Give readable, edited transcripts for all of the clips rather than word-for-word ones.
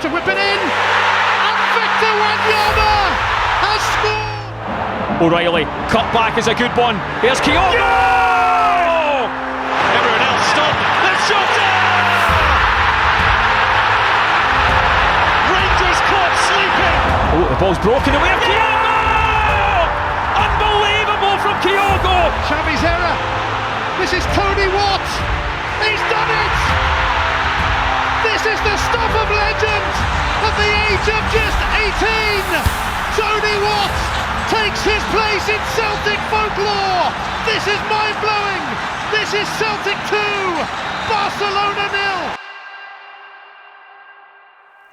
to whip it in, and Victor Wanyama has scored! O'Reilly, cut back is a good one. Here's Kyogo! Yeah! Everyone else stop. They've shot it! Rangers caught sleeping. Oh, the ball's broken away. Kyogo! Unbelievable from Kyogo! Xavi's error. This is Tony Watt. He's done it! This is the stuff of legend at the age of just 18. Tony Watt takes his place in Celtic folklore. This is mind-blowing. This is Celtic 2, Barcelona 0.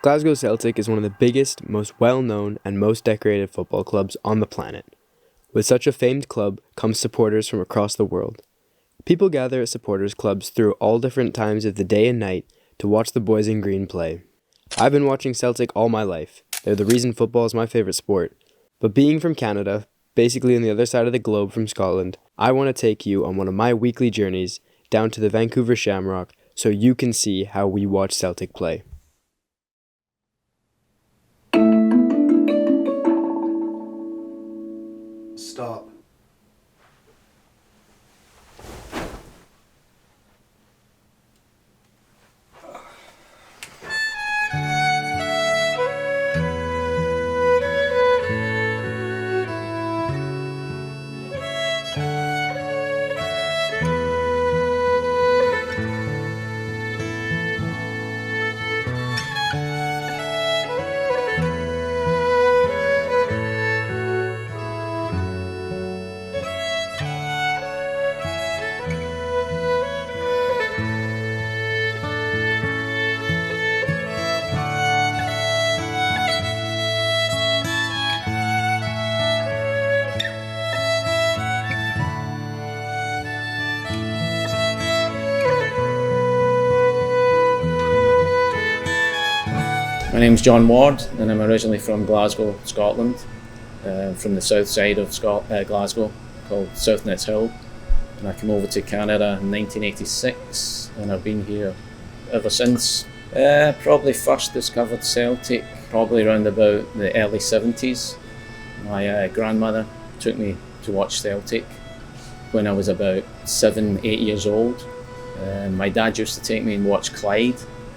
Glasgow Celtic is one of the biggest, most well-known and most decorated football clubs on the planet. With such a famed club comes supporters from across the world. People gather at supporters clubs through all different times of the day and night to watch the boys in green play. I've been watching Celtic all my life. They're the reason football is my favourite sport. But being from Canada, basically on the other side of the globe from Scotland, I want to take you on one of my weekly journeys down to the Vancouver Shamrock so you can see how we watch Celtic play. Stop. My name's John Ward and I'm originally from Glasgow, Scotland, from the south side of Glasgow called South Nits Hill, and I came over to Canada in 1986 and I've been here ever since. Probably first discovered Celtic probably around about the early 70s. My grandmother took me to watch Celtic when I was about 7-8 years old. My dad used to take me and watch Clyde,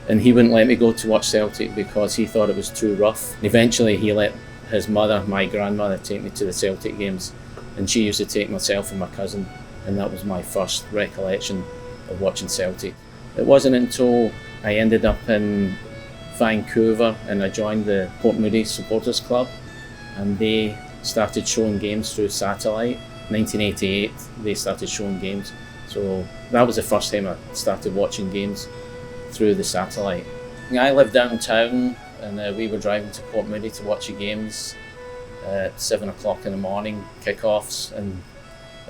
and he wouldn't let me go to watch Celtic because he thought it was too rough. Eventually he let his mother, my grandmother, take me to the Celtic games, and she used to take myself and my cousin, and that was my first recollection of watching Celtic. It wasn't until I ended up in Vancouver and I joined the Port Moody Supporters Club, and they started showing games through satellite. 1988 they started showing games, so that was the first time I started watching games through the satellite. I lived downtown and we were driving to Port Moody to watch the games at 7 o'clock in the morning, kick-offs, and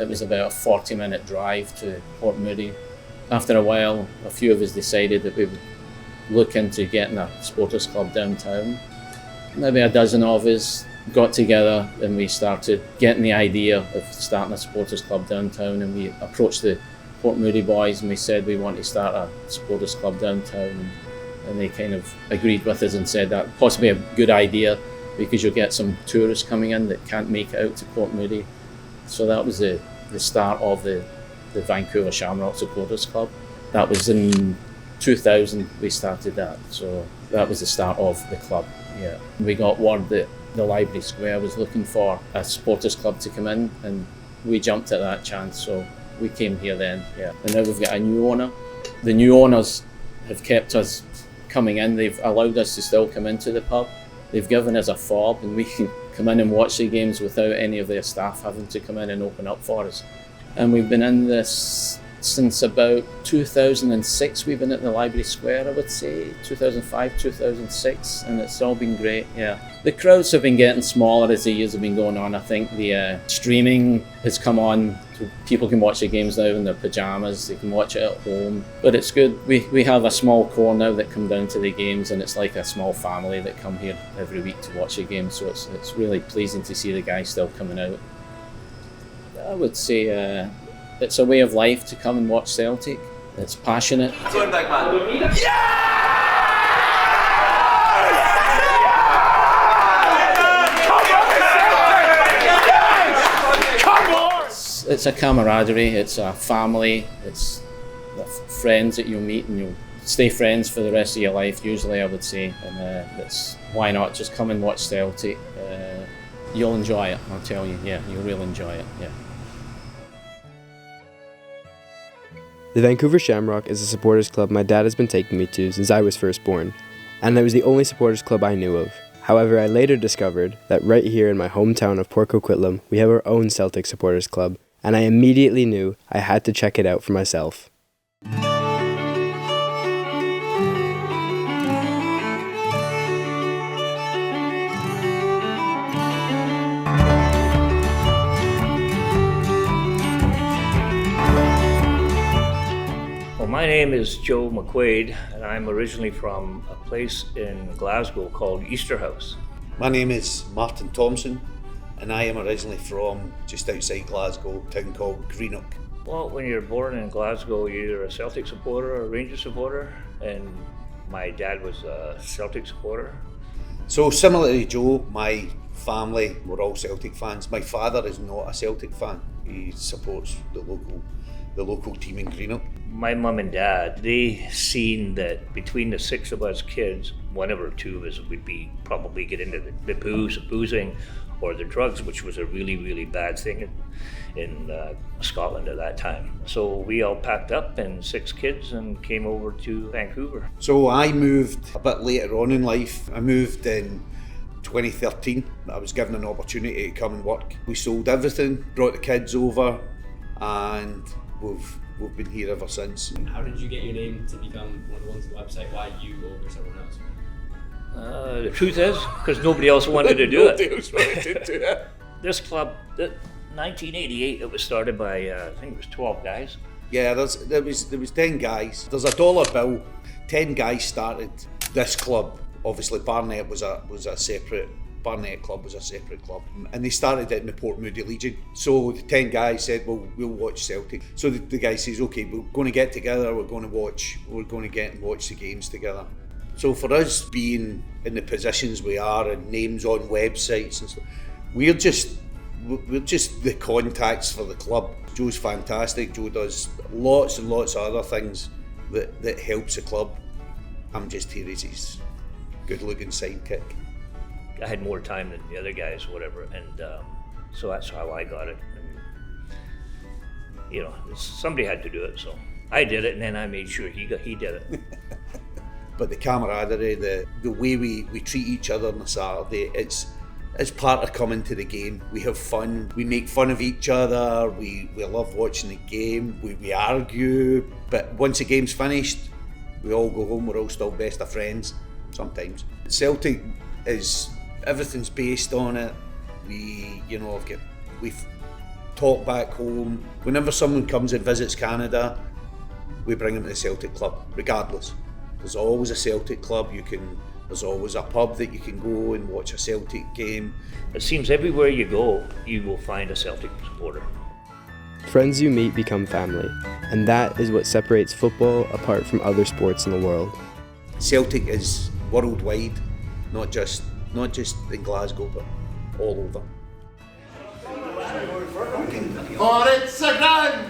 it was about a 40-minute drive to Port Moody. After a while, a few of us decided that we would look into getting a supporters club downtown. Maybe a dozen of us got together and we started getting the idea of starting a supporters club downtown, and we approached the Port Moody boys and we said we want to start a supporters club downtown, and they kind of agreed with us and said that possibly a good idea because you'll get some tourists coming in that can't make it out to Port Moody. So that was the start of the Vancouver Shamrock Supporters Club. That was in 2000 we started that, so that was the start of the club. Yeah, we got word that the Library Square was looking for a supporters club to come in, and we jumped at that chance, so we came here then. Yeah, and now we've got a new owner. The new owners have kept us coming in. They've allowed us to still come into the pub. They've given us a fob and we can come in and watch the games without any of their staff having to come in and open up for us. And we've been in this since about 2006. We've been at the Library Square, I would say, 2005, 2006, and it's all been great, yeah. The crowds have been getting smaller as the years have been going on. I think the streaming has come on, so people can watch the games now in their pyjamas, they can watch it at home, but it's good. We have a small core now that come down to the games, and it's like a small family that come here every week to watch the games, so it's really pleasing to see the guys still coming out. I would say it's a way of life to come and watch Celtic. It's passionate. Turn back, man. it's a camaraderie, it's a family, it's the friends that you'll meet and you'll stay friends for the rest of your life, usually I would say. And it's why not just come and watch Celtic. You'll enjoy it, I'll tell you. Yeah, you'll really enjoy it. Yeah. The Vancouver Shamrock is a supporters club my dad has been taking me to since I was first born, and it was the only supporters club I knew of. However, I later discovered that right here in my hometown of Port Coquitlam, we have our own Celtic supporters club, and I immediately knew I had to check it out for myself. Well, my name is Joe McQuaid, and I'm originally from a place in Glasgow called Easterhouse. My name is Martin Thompson, and I am originally from just outside Glasgow, a town called Greenock. Well, when you're born in Glasgow, you're either a Celtic supporter or a Rangers supporter, and my dad was a Celtic supporter. So similar to Joe, my family were all Celtic fans. My father is not a Celtic fan. He supports the local team in Greenock. My mum and dad, they seen that between the six of us kids, one or two of us would probably get into the boozing or the drugs, which was a really, really bad thing in Scotland at that time. So we all packed up and 6 kids and came over to Vancouver. So I moved a bit later on in life. I moved in 2013. I was given an opportunity to come and work. We sold everything, brought the kids over, and we've been here ever since. How did you get your name to become one of the ones on the website? Why you over someone else? The truth is, because nobody else wanted to do Nobody else wanted to do it. This club, 1988, it was started by, I think it was 12 guys. Yeah, there was 10 guys. There's a dollar bill. 10 guys started this club. Obviously, Barnet was a separate. Barnet Club was a separate club, and they started it in the Port Moody Legion. So the 10 guys said, "Well, we'll watch Celtic." So the guy says, "Okay, we're going to get together. We're going to get and watch the games together." So for us being in the positions we are and names on websites and stuff, we're just the contacts for the club. Joe's fantastic. Joe does lots and lots of other things that helps the club. I'm just here as his good-looking sidekick. I had more time than the other guys, whatever, and so that's how I got it. And, somebody had to do it, so I did it, and then I made sure he did it. But the camaraderie, the way we treat each other on a Saturday, it's part of coming to the game. We have fun, we make fun of each other, we love watching the game, we argue, but once the game's finished, we all go home, we're all still best of friends, sometimes. Celtic is, everything's based on it. We've talked back home. Whenever someone comes and visits Canada, we bring them to the Celtic club, regardless. There's always a Celtic club. There's always a pub that you can go and watch a Celtic game. It seems everywhere you go, you will find a Celtic supporter. Friends you meet become family, and that is what separates football apart from other sports in the world. Celtic is worldwide, not just in Glasgow, but all over. For it's a grand